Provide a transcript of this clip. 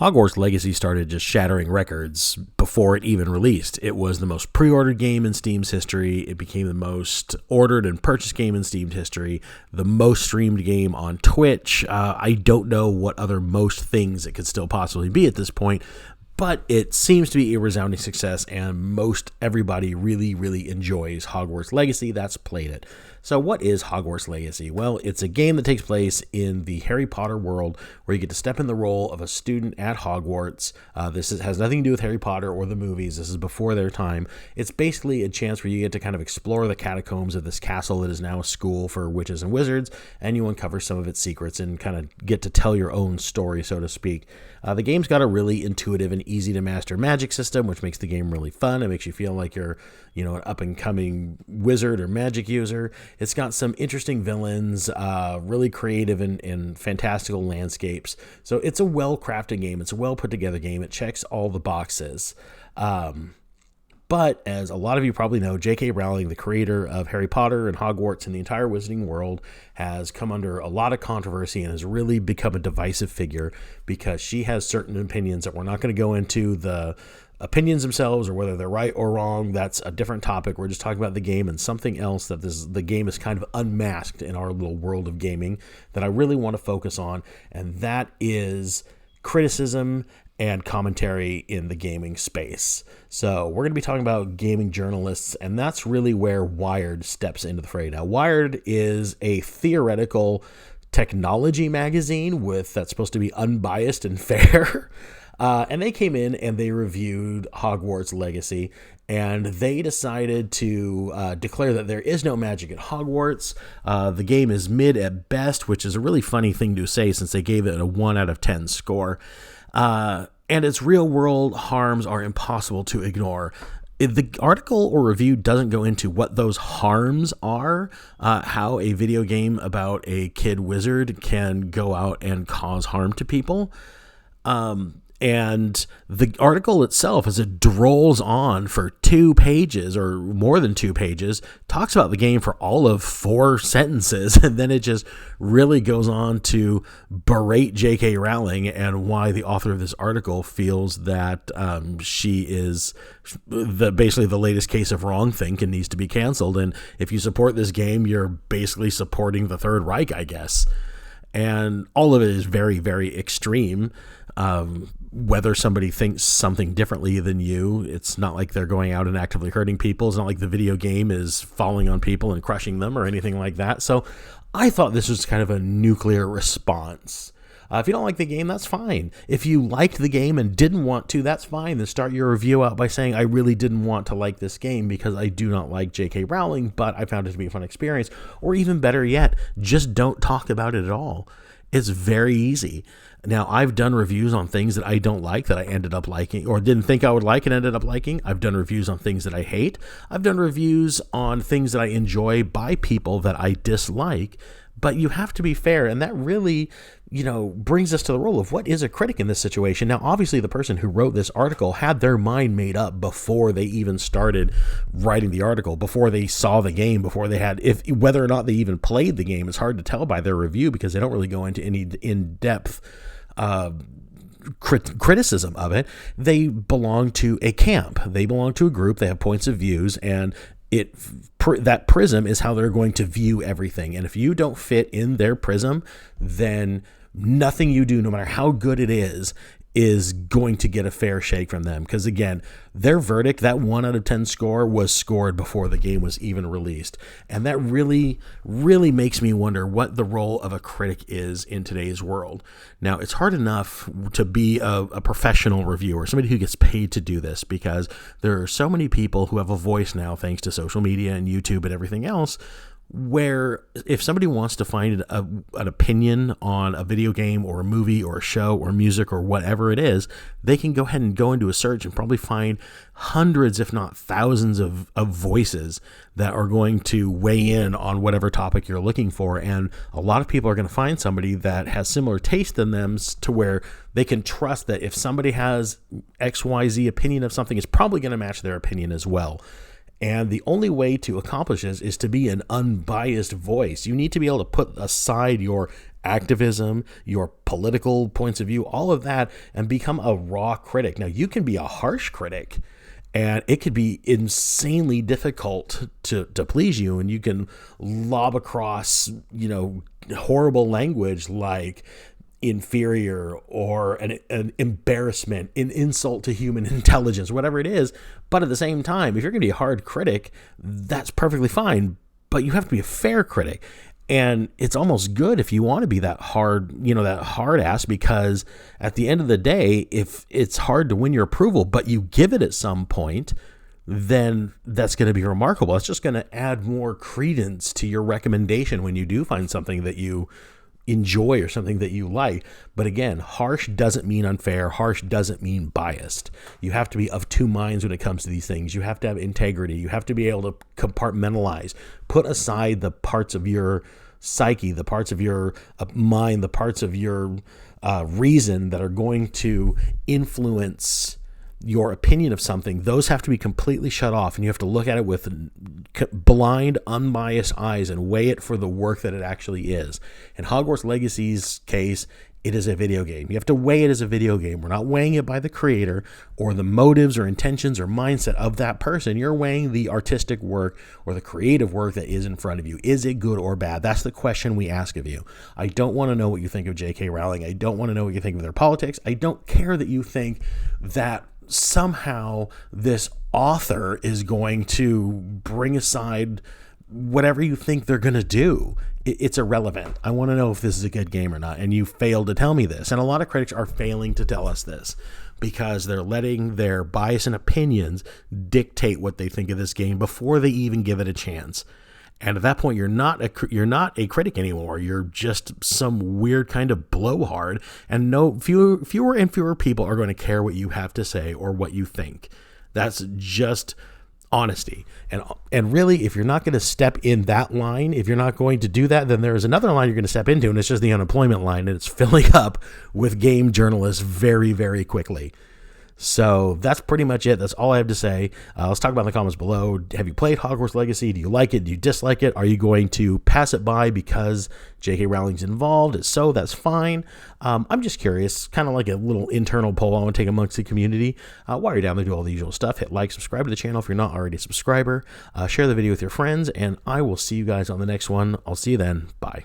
Hogwarts Legacy started just shattering records before it even released. It was the most pre-ordered game in Steam's history. It became the most ordered and purchased game in Steam's history, the most streamed game on Twitch. I don't know what other most things it could still possibly be at this point, but it seems to be a resounding success, and most everybody really, really enjoys Hogwarts Legacy that's played it. So what is Hogwarts Legacy? Well, it's a game that takes place in the Harry Potter world where you get to step in the role of a student at Hogwarts. Has nothing to do with Harry Potter or the movies. This is before their time. It's basically a chance where you get to kind of explore the catacombs of this castle that is now a school for witches and wizards, and you uncover some of its secrets and kind of get to tell your own story, so to speak. The game's got a really intuitive and easy to master magic system, which makes the game really fun. It makes you feel like you're, an up-and-coming wizard or magic user. It's got some interesting villains, really creative and fantastical landscapes. So it's a well-crafted game. It's a well-put-together game. It checks all the boxes. But as a lot of you probably know, J.K. Rowling, the creator of Harry Potter and Hogwarts and the entire wizarding world, has come under a lot of controversy and has really become a divisive figure because she has certain opinions that we're not going to go into the opinions themselves or whether they're right or wrong. That's a different topic. We're just talking about the game and something else that the game is kind of unmasked in our little world of gaming that I really want to focus on, and that is criticism and commentary in the gaming space. So we're going to be talking about gaming journalists, and that's really where Wired steps into the fray. Now, Wired is a theoretical technology magazine that's supposed to be unbiased and fair. And they came in and they reviewed Hogwarts Legacy, and they decided to declare that there is no magic at Hogwarts. The game is mid at best, which is a really funny thing to say since they gave it a 1 out of 10 score. And its real-world harms are impossible to ignore. The article or review doesn't go into what those harms are, how a video game about a kid wizard can go out and cause harm to people. And the article itself, as it drolls on for 2 pages or more than 2 pages, talks about the game for all of 4 sentences. And then it just really goes on to berate J.K. Rowling and why the author of this article feels that she is basically the latest case of wrongthink and needs to be canceled. And if you support this game, you're basically supporting the Third Reich, I guess. And all of it is very, very extreme. Whether somebody thinks something differently than you, it's not like they're going out and actively hurting people. It's not like the video game is falling on people and crushing them or anything like that. So I thought this was kind of a nuclear response. If you don't like the game, that's fine. If you liked the game and didn't want to, that's fine. Then start your review out by saying, I really didn't want to like this game because I do not like J.K. Rowling, but I found it to be a fun experience. Or even better yet, just don't talk about it at all. It's very easy. Now, I've done reviews on things that I don't like that I ended up liking or didn't think I would like and ended up liking. I've done reviews on things that I hate. I've done reviews on things that I enjoy by people that I dislike. But you have to be fair, and that really, brings us to the role of what is a critic in this situation. Now, obviously, the person who wrote this article had their mind made up before they even started writing the article, before they saw the game, before they had, whether or not they even played the game. It's hard to tell by their review because they don't really go into any in-depth criticism of it. They belong to a camp. They belong to a group. They have points of views, and that prism is how they're going to view everything. And if you don't fit in their prism, then nothing you do, no matter how good it is going to get a fair shake from them. Because again, their verdict, that 1 out of 10 score, was scored before the game was even released. And that really, really makes me wonder what the role of a critic is in today's world. Now, it's hard enough to be a professional reviewer, somebody who gets paid to do this, because there are so many people who have a voice now, thanks to social media and YouTube and everything else, where if somebody wants to find an opinion on a video game or a movie or a show or music or whatever it is, they can go ahead and go into a search and probably find hundreds, if not thousands of voices that are going to weigh in on whatever topic you're looking for. And a lot of people are going to find somebody that has similar taste than them to where they can trust that if somebody has XYZ opinion of something, it's probably going to match their opinion as well. And the only way to accomplish this is to be an unbiased voice. You need to be able to put aside your activism, your political points of view, all of that, and become a raw critic. Now, you can be a harsh critic, and it could be insanely difficult to please you, and you can lob across, horrible language like inferior or an embarrassment, an insult to human intelligence, whatever it is. But at the same time, if you're going to be a hard critic, that's perfectly fine, but you have to be a fair critic. And it's almost good if you want to be that hard, that hard ass, because at the end of the day, if it's hard to win your approval, but you give it at some point, then that's going to be remarkable. It's just going to add more credence to your recommendation when you do find something that you enjoy or something that you like. But again, harsh doesn't mean unfair. Harsh doesn't mean biased. You have to be of two minds when it comes to these things. You have to have integrity. You have to be able to compartmentalize, put aside the parts of your psyche, the parts of your mind, the parts of your reason that are going to influence your opinion of something. Those have to be completely shut off, and you have to look at it with blind, unbiased eyes and weigh it for the work that it actually is. In Hogwarts Legacy's case, it is a video game. You have to weigh it as a video game. We're not weighing it by the creator or the motives or intentions or mindset of that person. You're weighing the artistic work or the creative work that is in front of you. Is it good or bad? That's the question we ask of you. I don't want to know what you think of J.K. Rowling. I don't want to know what you think of their politics. I don't care that you think that somehow this author is going to bring aside whatever you think they're going to do. It's irrelevant. I want to know if this is a good game or not, and you failed to tell me this. And a lot of critics are failing to tell us this because they're letting their bias and opinions dictate what they think of this game before they even give it a chance. And at that point, you're not a critic anymore. You're just some weird kind of blowhard, and fewer and fewer people are going to care what you have to say or what you think. That's just honesty. And really, if you're not going to step in that line, if you're not going to do that, then there's another line you're going to step into, and it's just the unemployment line, and it's filling up with game journalists very, very quickly. So that's pretty much it. That's all I have to say. Let's talk about in the comments below. Have you played Hogwarts Legacy? Do you like it? Do you dislike it? Are you going to pass it by because J.K. Rowling's involved? If so, that's fine. I'm just curious, kind of like a little internal poll I want to take amongst the community. While you're down there, do all the usual stuff. Hit like, subscribe to the channel if you're not already a subscriber. Share the video with your friends, and I will see you guys on the next one. I'll see you then. Bye.